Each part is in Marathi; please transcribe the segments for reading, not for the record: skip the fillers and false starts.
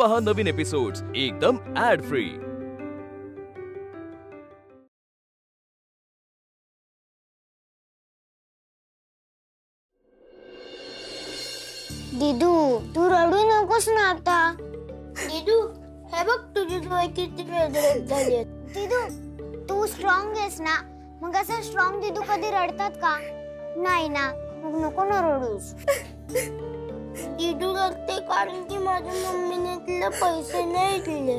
पहा नवीन एपिसोड्स एकदम ऍड फ्री। दीदू तू रडू नकोस ना आता। दीदू हे बघ तुझी डोळे किती रेड झाले। दीदू तू स्ट्रॉंग आहेस ना, मग असं स्ट्रॉंग दीदू कधी रडतात का? नाही ना, मग नको ना रडूस। दीदू रडते कारण की माझ्या मम्मीने तिला पैसे नाही दिले।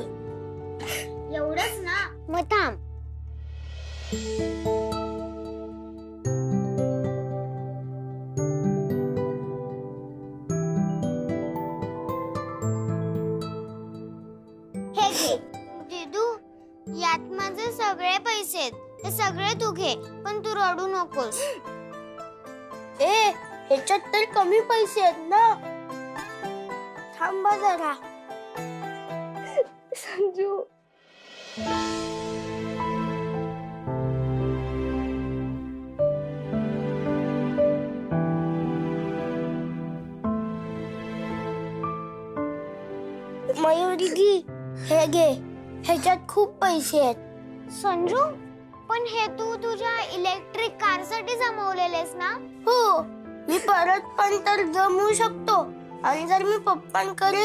एवढंच ना, मग थांब। हे घे दीदू, यात माझे सगळे पैसे आहेत, ते सगळे तू घे, पण तू रडू नकोस। ह्याच्यात तर कमी पैसे आहेत ना, थांबा जरा। संजू मयूरी हे घे, ह्याच्यात खूप पैसे आहेत। संजू पण हे तू तुझ्या इलेक्ट्रिक कार साठी जमवलेलेस ना? हो, मी परत पण तर जमवू शकतो, आणि जर मी पप्पांकडे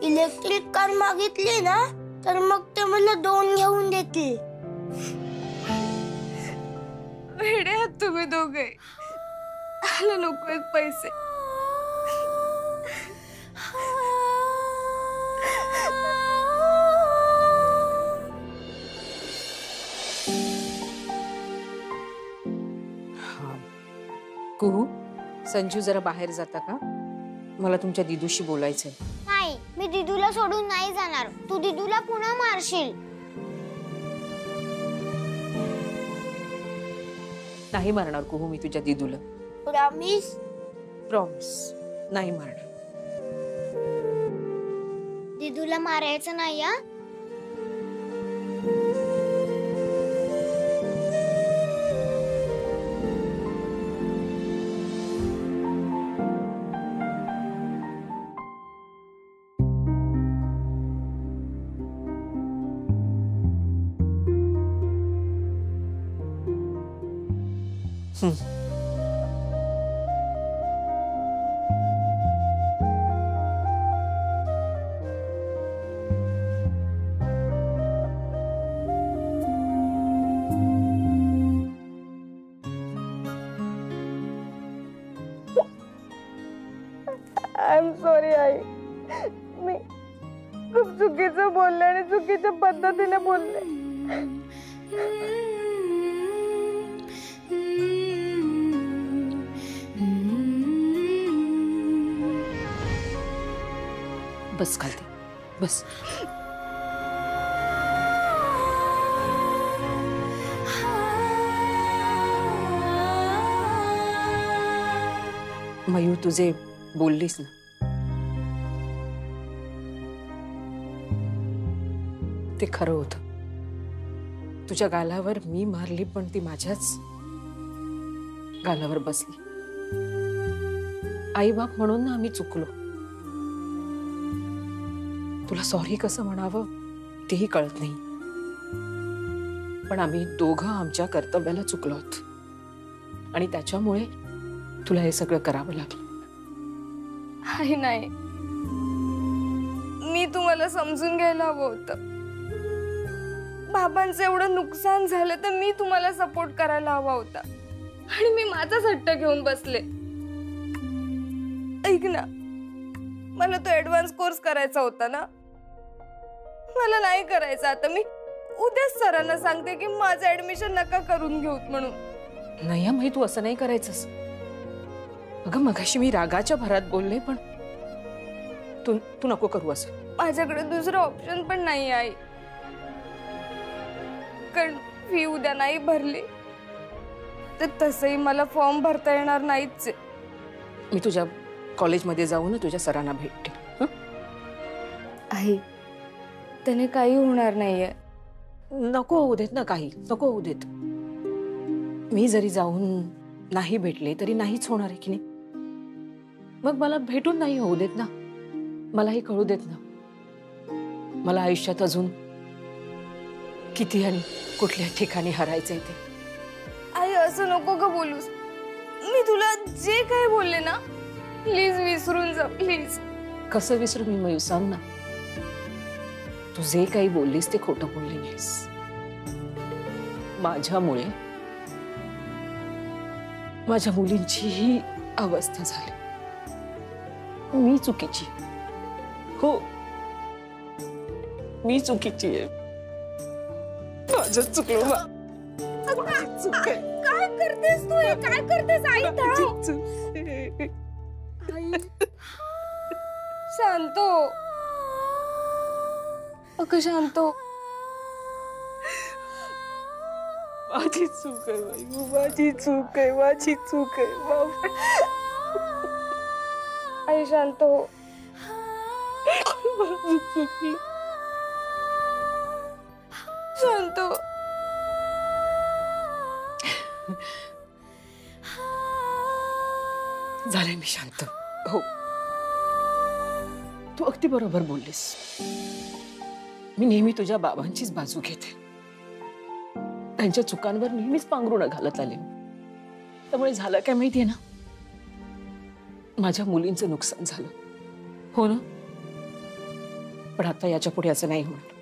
इलेक्ट्रिक कार मागितली ना तर मग ते मला 2 घेऊन देतील। वेडे आहात तुम्ही दोघे, आला नकोय पैसे। कुहू, संजू जरा बाहेर जाता का? मला तुमच्या दीदूशी बोलायचंय। नाही, मी दीदूला सोडून नाही जाणार। तू दीदूला पुन्हा मारशील। नाही मारणार कुहू मी तुझ्या दीदूला। प्रॉमिस? प्रॉमिस, नाही मारणार। दीदूला मारायचं नाही हा? आय एम सॉरी आई, मी खूप चुकीचं बोलले आणि चुकीच्या पद्धतीने बोलले। बस खालती बस। मयूर तुझे बोललीस ना, ते खरं होतं। तुझ्या गालावर मी मारली पण ती माझ्याच गालावर बसली। आई बाप म्हणून ना आम्ही चुकलो। तुला सॉरी कसं म्हणावं तेही कळत नाही, पण आम्ही दोघं आमच्या कर्तव्याला चुकलो आहोत आणि त्याच्यामुळे तुला हे सगळं करावं लागलं। आई नाही, मी तुम्हाला समजून घ्यायला हवं होतं। बाबांचं एवढं नुकसान झालं तर मी तुम्हाला सपोर्ट करायला हवा होता, आणि मी माझाच हट्ट घेऊन बसले। ऐक ना, मला तो ऍडव्हान्स कोर्स करायचा होता ना, मला नाही करायचा आता। मी उद्याच सरांना सांगते की माझं ऍडमिशन नका करून घेऊत म्हणून। नाही माही, तू असं नाही करायचंस। अगं मगाशी मी रागाच्या भरात बोलले, पण तू नको करू असं। माझ्याकडे दुसरं ऑप्शन पण नाही आई, कारण फी उद्या नाही भरली तर तसंही मला फॉर्म भरता येणार नाहीच। मी तुझ्या कॉलेजमध्ये जाऊन ना तुझ्या सरांना भेटते। आई त्याने काही होणार नाहीये। नको होऊ देत ना, काही नको होऊ देत। मी जरी जाऊन नाही भेटले तरी नाहीच होणार आहे की नाही। मग मला भेटून नाही होऊ देत ना, मलाही कळू देत ना। मला आयुष्यात अजून किती आणि कुठल्या ठिकाणी हरायचंय ते. आई असं नको का बोलूस. मी तुला जे काही बोलले ना प्लीज विसरून जा प्लीज. कसं विसरू मी मयू, सांग ना. तू जे काही बोललीस ते खोटं बोलली नाहीस. माझ्यामुळे माझ्या मुलींची ही अवस्था झाली. मी चुकीची. हो, मी चुकीची आहे. माझं चुकलं. काय करतेस तू? हे काय करतेस आई? शांत हो. अगं शांत हो. माझी चूक आहे बाई, माझी चूक आहे, माझी चूक आहे बाबा. आई शांत हो. माझी चूक आहे. शांत हो. झाले मी शांत. हो, तू अगदी बरोबर बोललीस. मी नेहमी तुझ्या बाबांचीच बाजू घेते. त्यांच्या चुकांवर नेहमीच पांघरुणं घालत आले. त्यामुळे झालं काय माहितीये ना, माझ्या मुलींचं नुकसान झालं. हो ना, पण आता याच्या पुढे असं नाही होणार.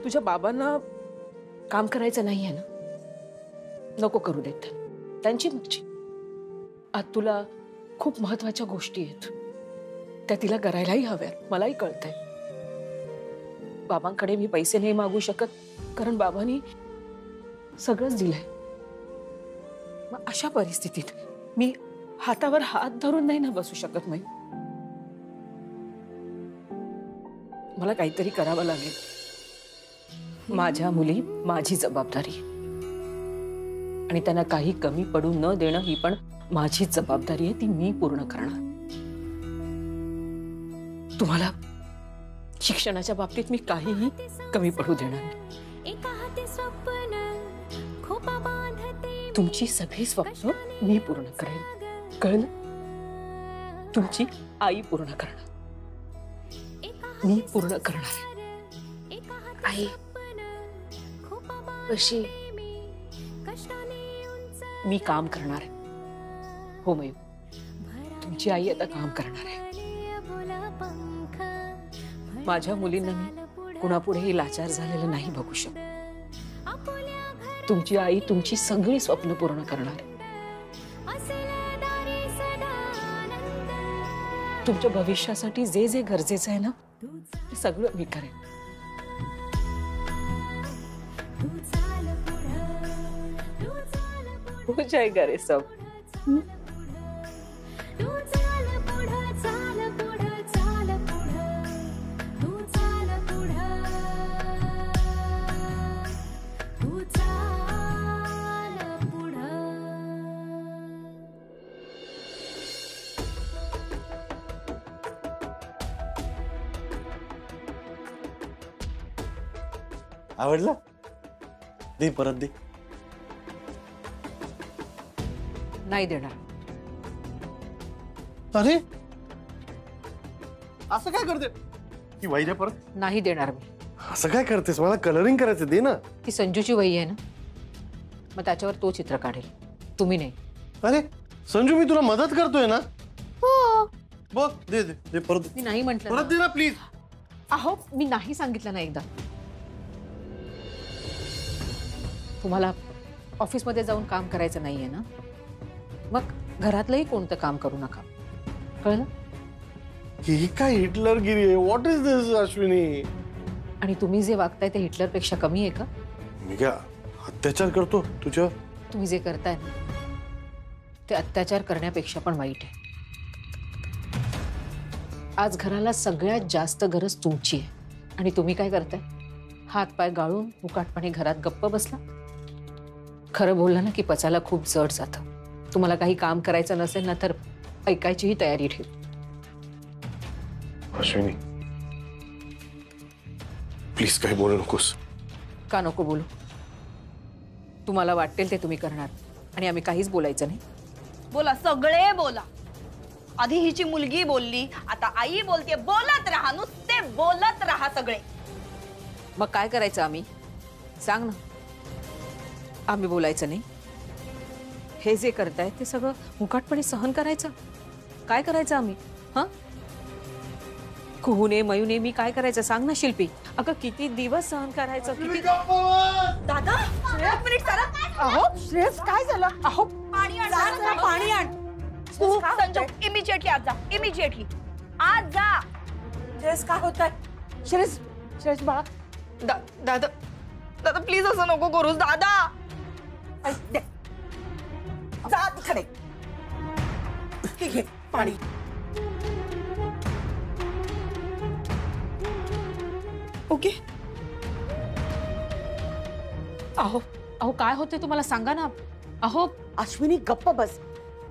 तुझ्या बाबांना काम करायचं नाहीये ना, नको करू देत. त्यांची मर्जी. आज तुला खूप महत्वाच्या गोष्टी आहेत, त्या तिला करायलाही हव्यात. मलाही कळतंय. बाबांकडे मी पैसे नाही मागू शकत, कारण बाबांनी सगळंच दिलंय. मग अशा परिस्थितीत मी हातावर हात धरून नाही ना बसू शकत. मला काहीतरी करावं लागेल. माझ्या मुली माझी जबाबदारी, आणि त्यांना काही कमी पडू न देणं ही पण माझी जबाबदारी आहे. ती मी पूर्ण करणार. तुम्हाला शिक्षणाच्या बाबतीत मी काहीही कमी पडू देणार नाही. तुमची सगळी स्वप्न मी पूर्ण करेन, कळलं? तुमची आई पूर्ण करणार, मी पूर्ण करणार. आई कशी? मी काम करणार आहे. हो मयू, तुमची आई आता काम करणार आहे. माझ्या मुलींना मी कुणापुढेही लाचार झालेलं नाही बघू शकत. तुमची आई तुमची सगळी स्वप्न पूर्ण करणार आहे. तुमच्या भविष्यासाठी जे जे गरजेचं आहे ना, ते सगळं मी करेन. हो जाएगा रे सब. आवडला? दे परत दे. नाही देणार. अरे असं काय करते? ती वही दे परत. नाही देणार मी. असं काय करतेस? मला कलरिंग करायचं, दे ना. ती संजूची वही आहे ना, मग त्याच्यावर तो चित्र काढेल, तुम्ही नाही. अरे संजू, मी तुला मदत करतोय ना. हो. बघ, दे दे दे परत. मी नाही म्हटलं परत दे ना प्लीज. अहो, मी नाही सांगितलं ना एकदा. तुम्हाला ऑफिसमध्ये जाऊन काम करायचं नाहीये ना, मग घरातलंही कोणतं काम करू नका, कळलं? ही काय हिटलरगिरी आहे? व्हॉट इज दिस अश्विनी? आणि तुम्ही जे वागताय ते हिटलरपेक्षा कमी आहे का? मी काय अत्याचार करतो तुझ्या? तुम्ही जे करताय ना ते अत्याचार करण्यापेक्षा पण वाईट आहे. आज घराला सगळ्यात जास्त गरज तुमची आहे, आणि तुम्ही काय करताय? हात पाय गाळून मुकाटपणे घरात गप्प बसला. खरं बोललं ना की पचायला खूप जड जातं. तुम्हाला काही काम करायचं नसेल ना तर ऐकायचीही तयारी ठेव. अश्विनी प्लीज काही बोलू नकोस. का नको बोलू? तुम्हाला वाटेल ते तुम्ही करणार आणि आम्ही काहीच बोलायचं नाही. बोला, सगळे बोला. आधी हिची मुलगी बोलली, आता आई बोलते. बोलत राहा, नुसते बोलत राहा सगळे. मग काय करायचं आम्ही? सांग ना. आम्ही बोलायचं नाही? हे जे करतायत ते सगळं मुकाटपणे सहन करायचं? काय करायचं आम्ही? हा, कुहुने मयूने मी काय करायचं सांग ना शिल्पी. अगं किती दिवस सहन करायचं? किती... दादा एक मिनिट जरा. अहो श्रेयस काय झालं? अहो पाणी आण, जा जरा पाणी आण. तू संजू इमिजिएटली आज जा. इमिजिएटली आज जा. श्रेयस काय होत आहे? श्रेयस श्रेयस बाळा दादा दादा प्लीज असं नको करूस दादा. ऐक दे. जा तिकडे. हे घे पाणी. ओके. अहो अहो काय होते तुम्हाला सांगा ना. अहो अश्विनी गप्प बस.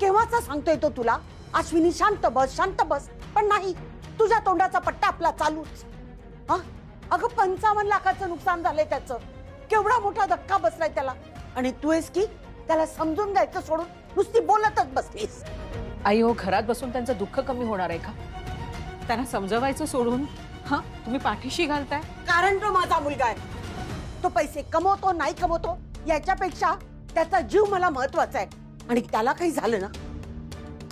केव्हाचा सांगतोय तो तुला? अश्विनी शांत बस शांत बस. पण नाही, तुझ्या तोंडाचा पट्टा आपला चालूच. हा अगं 55 लाखाचं नुकसान झालंय त्याचं. केवढा मोठा धक्का बसलाय त्याला. आणि तू आहेस की त्याला समजून घ्यायचं सोडून नुसती बोलतच बसलीस. आई हो, घरात बसून त्यांचं दुःख कमी होणार आहे का? त्यांना समजवायचं सोडून हा तुम्ही पाठीशी घालताय. कारण तो माझा मुलगा आहे. तो पैसे कमवतो नाही कमवतो याच्यापेक्षा त्याचा जीव मला महत्वाचा आहे. आणि त्याला काही झालं ना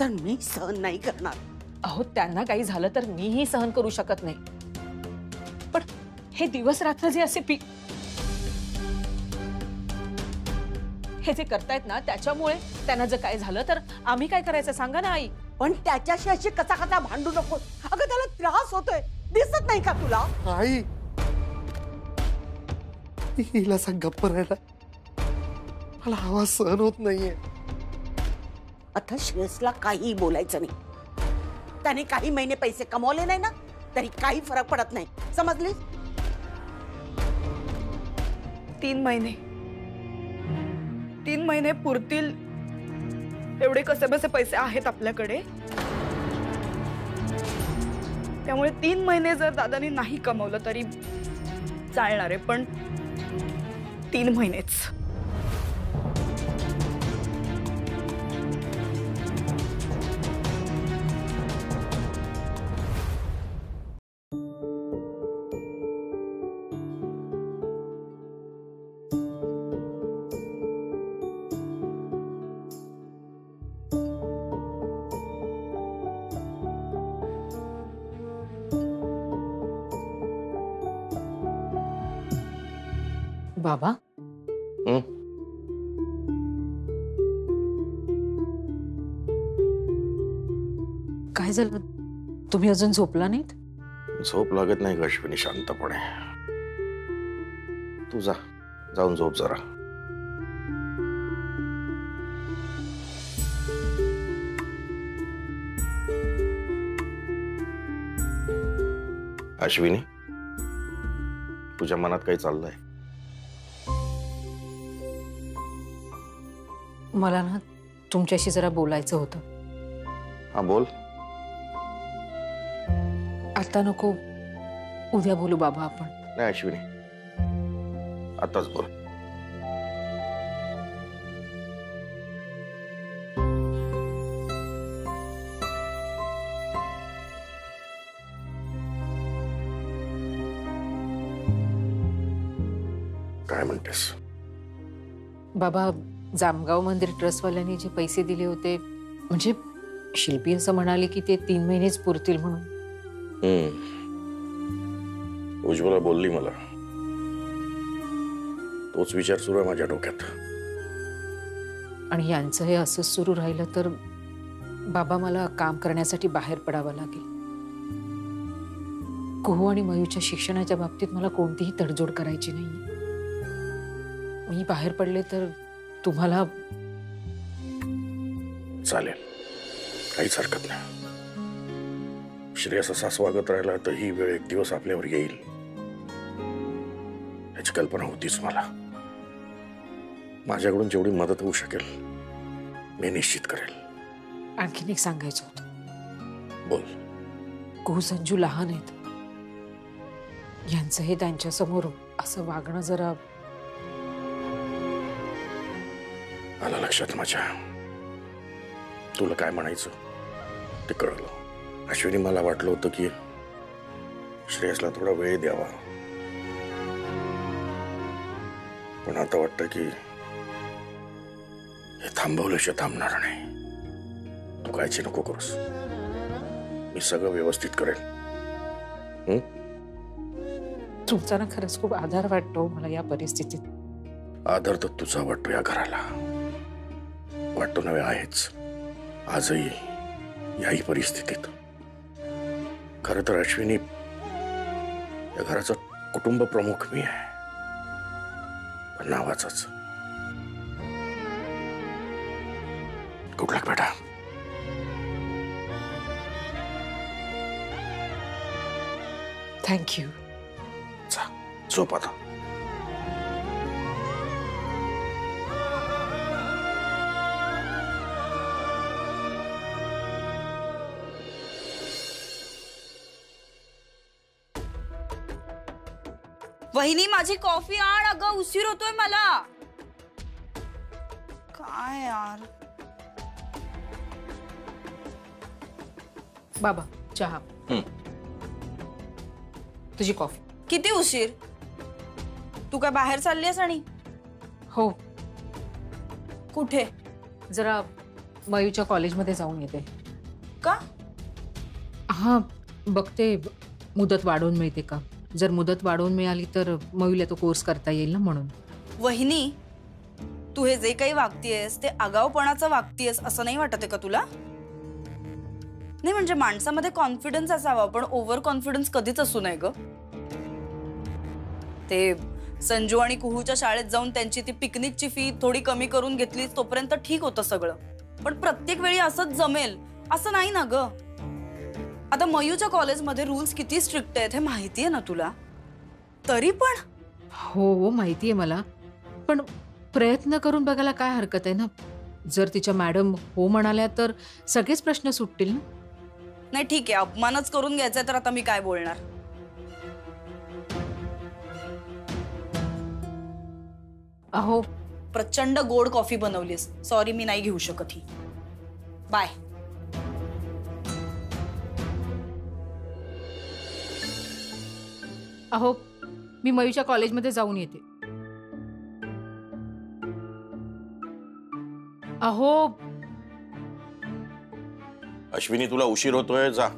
तर मी सहन नाही करणार. अहो त्यांना काही झालं तर मीही सहन करू शकत नाही. पण हे दिवस रात्र जे असे हे जे करतायत ना त्याच्यामुळे त्यांना जर काय झालं तर आम्ही काय करायचं सांगा ना आई. पण त्याच्याशी अशी कसा कसा भांडू नको. अगं त्याला त्रास होतोय, दिसत नाही का तुला? आई हिला सांग गप्प राहायला. मला आवाज सहन होत नाहीये. आता श्रेयसला काही बोलायचं नाही. त्याने काही महिने पैसे कमवले नाही ना तरी काही फरक पडत नाही. समजली? 3 महिने पुरतील एवढे कसेबसे पैसे आहेत आपल्याकडे. त्यामुळे 3 महिने जर दादानी नाही कमवलं तरी चालणार आहे. पण 3 महिनेच. बाबा काय झालं? तुम्ही अजून झोपला नाहीत? झोप लागत नाही अश्विनी शांतपणे. तू जा, जाऊन झोप जरा. अश्विनी तुझ्या मनात काही चाललंय? मला ना तुमच्याशी जरा बोलायचं होतं. हा बोल. आता नको, उद्या बोलू बाबा आपण. नाही अश्विनी, आताच बोल. काय म्हणतेस? बाबा जामगाव मंदिर ट्रस्टवाल्यांनी जे पैसे दिले होते, म्हणजे शिल्पी असं म्हणाले की ते 3 महिनेच पुरतील म्हणून. उज्ज्वला बोलली मला. तोच विचार सुरू आहे माझ्या डोक्यात. आणि यांचं हे असंच सुरू राहिलं तर बाबा मला काम करण्यासाठी बाहेर पडावं लागेल. कुहू आणि मयूच्या शिक्षणाच्या बाबतीत मला कोणतीही तडजोड करायची नाही. मी बाहेर पडले तर तुम्हाला. चालेल, काहीच हरकत नाही. श्रेयस असा स्वागत राहिला तर ही वेळ एक दिवस आपल्यावर येईल याची कल्पना होतीच मला. माझ्याकडून जेवढी मदत होऊ शकेल मी निश्चित करेल. आणखीन एक सांगायचं होतं. बोल. कुहू संजू लहान आहेत. यांचं हे त्यांच्या समोर असं वागणं जरा. आलं लक्षात माझ्या. तुला काय म्हणायचं ते कळलं. अश्विनी, मला वाटलं होतं की श्रेयसला थोडा वेळ द्यावा, पण आता वाटतं की हे थांबवल्याशिवाय थांबणार नाही. तू काळजी नको करूस, मी सगळं व्यवस्थित करेन. तुमचा ना खरंच खूप आधार वाटतो मला या परिस्थितीत. आदर तर तुझा वाटतो या घराला, वाटतो नव्हे आहेच आजही याही परिस्थितीत. खरं तर अश्विनी, या घराचा कुटुंब प्रमुख मी आहे, पण नावाचाच. गुड लक बेटा. थँक्यू. जा, झोप आता. वहिनी माझी कॉफी आण, अगं उशीर होतोय मला. काय यार. बाबा चहा. तुझी कॉफी. किती उशीर? तू काय बाहेर चाललीस? आणि हो, कुठे? जरा मयूच्या कॉलेजमध्ये जाऊन येते. का? हा, बघते मुदत वाढवून मिळते का. जर मुदत वाढवून मिळाली तर मयूला तो कोर्स करता येईल ना, म्हणून. वहिनी, तू हे जे काही वागतीयस ते आगाऊपणाचं वागतीयस असं नाही वाटत का तुला? नाही म्हणजे माणसामध्ये कॉन्फिडन्स असावा, पण ओव्हर कॉन्फिडन्स कधीच असू नये ग. ते संजू आणि कुहूच्या शाळेत जाऊन त्यांची ती पिकनिकची फी थोडी कमी करून घेतली तोपर्यंत ठीक होतं सगळं, पण प्रत्येक वेळी असंच जमेल असं नाही ना ग. आता मयूच्या कॉलेजमध्ये रूल्स किती स्ट्रिक्ट आहेत हे माहितीये ना तुला, तरी पण. हो माहितीये मला, पण प्रयत्न करून बघायला काय हरकत आहे ना. जर तिच्या मॅडम हो म्हणाल्या तर सगळेच प्रश्न सुटतील ना. नाही ठीक आहे, अपमानच करून घ्यायचंय तर आता मी काय बोलणार. अहो, प्रचंड गोड कॉफी बनवलीस, सॉरी मी नाही घेऊ शकत ही. बाय. अहो, मी मयूच्या कॉलेजमध्ये जाऊन येते. अहो अश्विनी, तुला उशीर होतोय, जा.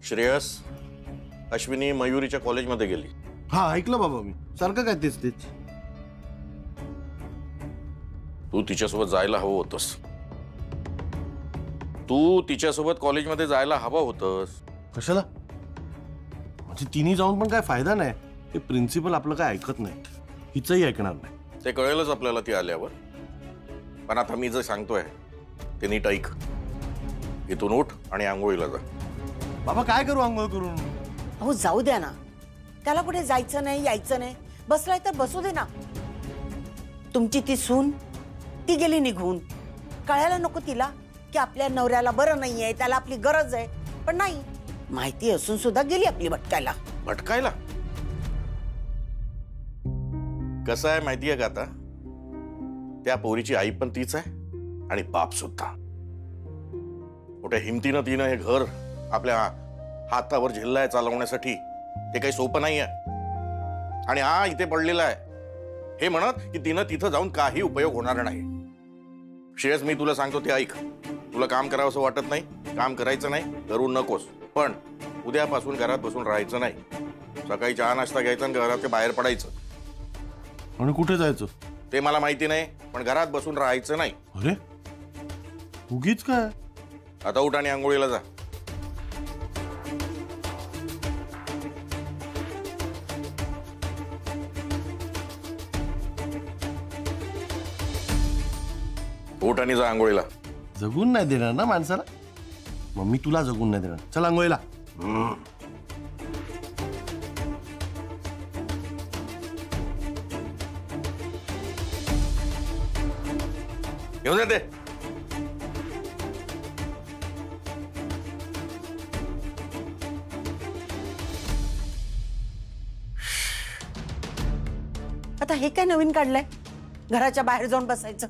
श्रेयस, अश्विनी मयुरीच्या कॉलेजमध्ये गेली. हा, ऐकलं बाबा मी. सारखं काय तेच तेच. तू तिच्यासोबत जायला हवं होतस. तू तिच्यासोबत कॉलेजमध्ये जायला हवं होतस. कशाला? म्हणजे तिन्ही जाऊन पण काय फायदा नाही. ते प्रिन्सिपल आपलं काय ऐकत नाही, हिचंही ऐकणार नाही. ते कळेलच आपल्याला ती आल्यावर. पण आता मी जे सांगतोय ते नीट ऐक. इथून उठ आणि आंघोळीला जा. बाबा काय करू आंघोळ करून? अहो जाऊ द्या ना, त्याला कुठे जायचं नाही यायचं नाही, बसलाय तर बसू दे ना. तुमची ती सून ती गेली निघून. कळायला नको तिला की आपल्या नवऱ्याला बरं नाहीये, त्याला आपली गरज आहे. पण नाही, माहिती असून सुद्धा गेली आपली भटकायला. भटकायला? कसं आहे माहितीये का, आता त्या पोरीची आई पण तीच आहे आणि बाप सुद्धा. मोठ्या हिमतीनं तिनं हे घर आपल्या हातावर झेललाय चालवण्यासाठी. ते काही सोपं नाही आहे. आणि हा इथे पडलेला आहे हे म्हणत की तिनं तिथं जाऊन काही उपयोग होणार नाही. श्रेयस, मी तुला सांगतो ते ऐक. तुला काम करावं असं वाटत नाही, काम करायचं नाही, करू नकोस. पण उद्यापासून घरात बसून राहायचं नाही. सकाळी चहा नाश्ता घ्यायचा आणि घराच्या बाहेर पडायचं. आणि कुठे जायचं ते मला माहिती नाही, पण घरात बसून राहायचं नाही. अरे उगीच काय? आता उठ आणि आंघोळीला जा. उठ आणि जा आंघोळीला. जगून नाही देणार ना माणसाला. मग मी तुला जगून नाही देणार. चल आंघोळीला. घेऊन जाते. आता हे काय नवीन काढलंय? घराच्या बाहेर जाऊन बसायचं.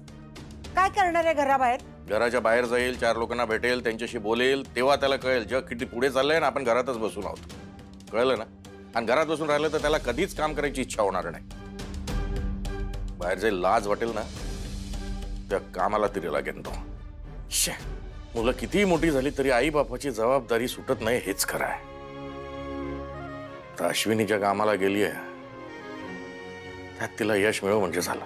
काय करणार आहे घराबाहेर? घराच्या बाहेर जाईल, 4 लोकांना भेटेल, त्यांच्याशी बोलेल, तेव्हा त्याला कळेल जग किती पुढे चाललंय ना आपण घरातच बसून आहोत. कळलं ना? आणि घरात बसून राहिलं तर त्याला कधीच काम करायची इच्छा होणार नाही. बाहेर जाईल, लाज वाटेल ना, त्या कामाला तरी लागेल तो. मुलं कितीही मोठी झाली तरी आई बापाची जबाबदारी सुटत नाही, हेच खरं आहे. तर अश्विनी ज्या कामाला गेली आहे त्यात तिला यश मिळव म्हणजे झालं.